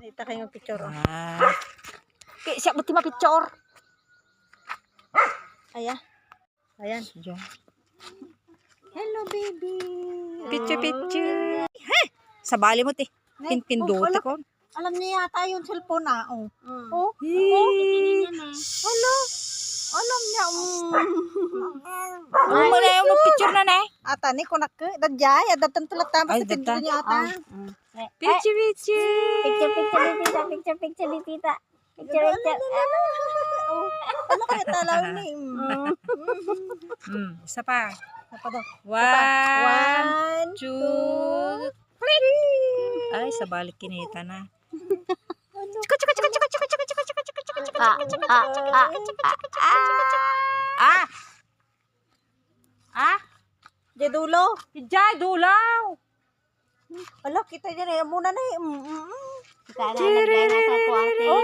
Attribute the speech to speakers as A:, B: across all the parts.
A: Kita kayo picture.
B: Kaya siya buti ma-picture.
A: Ayan. Ayan. Hello, baby.
B: Picture. Sa bali mo, te. Pinduti ko.
A: Alam niya yata yung cellphone, Oh.
B: Oh.
A: Hello. Alam niya.
B: Mo na yung picture na na.
A: Ata ni ko nak dadjay, adatan tulat ta basta tindo niya ata.
B: Picture.
C: Picture ni tita. Picture.
A: Ano kaya talaw ni?
B: Isa pa.
A: Apa daw?
B: 1,
A: 1,
B: 2, 3. Ay, sa balik kinita na.
A: Jedulo.
B: Ijay, dulaw.
A: Ala, kita dyan muna na
C: Kita na naglay na sa kuwate ko.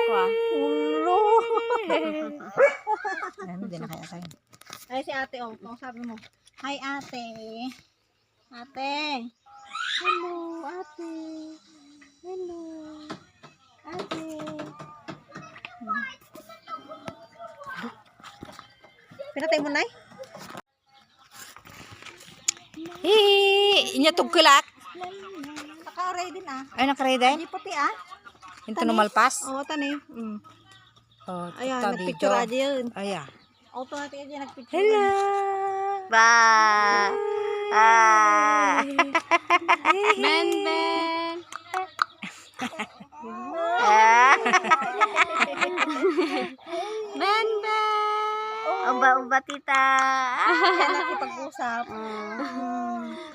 A: Ulo.
B: Hindi na kaya tayo.
A: Ay, si ate, kung sabi mo. Hi, ate. Ate. Hello, ate. Hello. Ate. Pinatay mo, Nay?
B: Inya tugkulak.
A: Naka-ready na.
B: Ay, nakaray din?
A: Hindi puti,
B: Hinto numalpas?
A: Oo, tanay.
B: Oh,
A: Ayan,
B: ta
A: nagpicture
B: video.
A: aja yun.
B: Ayan.
A: Automatic aja nagpicture.
B: Hello.
C: Ba.
B: Ben. Ben.
C: Uba tita.
A: Kaya nakipag-usap.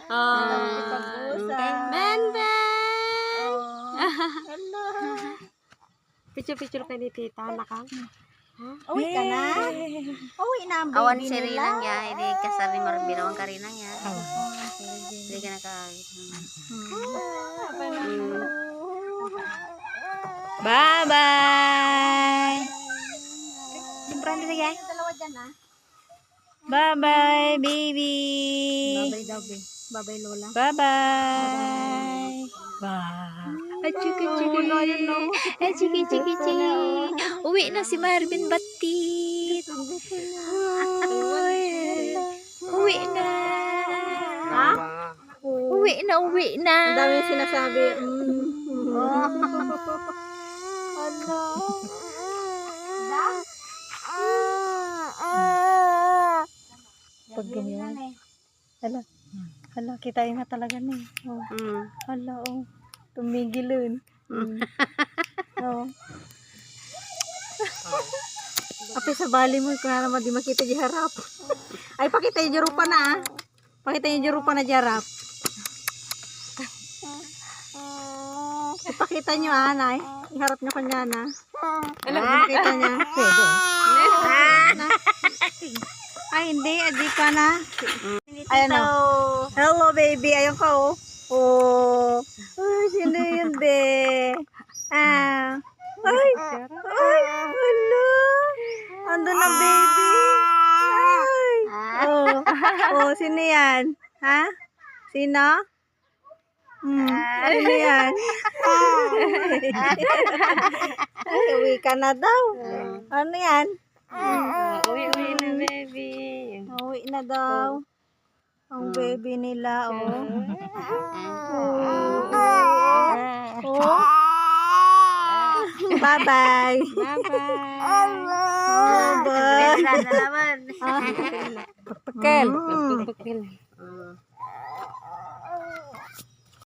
A: Nakipag-usap.
B: Ben.
A: Hello.
B: Picture kay ni tita, naka.
A: Uwi ka na? Uwi na ang
C: Awan
A: baby
C: si
A: nila.
C: Rinang niya. Hindi kasari marbinaw ang karinang niya.
B: Oh.
C: Hindi ka nakakit.
B: Bye-bye. Simprang dito guys.
A: Yung dalawa dyan,
B: Bye-bye, baby.
A: Babay daw, be. Babay, Lola.
B: Bye-bye. Bye. Ay, chiki. Ay, chiki. Uwi na si Marvin Batit. Uwi na. Uwi na.
A: Ang dami yung sinasabi. Pag ganyan. Hala, kitain na talaga na Hala, tumigilin. Ape sa bali mo, kung naman di makita di harap. Ay, pakita yung jurupa na, Pakita yung jurupa na di harap. Ipakita nyo, Nay. Iharap nyo kanya na. Alam, makita niya. Pwede. Ay, hindi. Adi ka na. Ayan o. Hello, baby. Ayun ka, Oh. Ay, sino yun, be? Ay. Hala. Ando na, baby. Ay. Sino yan? Ha? Sino? Ano yan? Ay, uwi ka na daw. Ano yan?
B: Uwi na, baby.
A: Uwi na daw. Ang baby nila, Bye-bye.
B: Bye-bye.
A: Bye-bye.
C: Nalaman.
B: Pagpakil.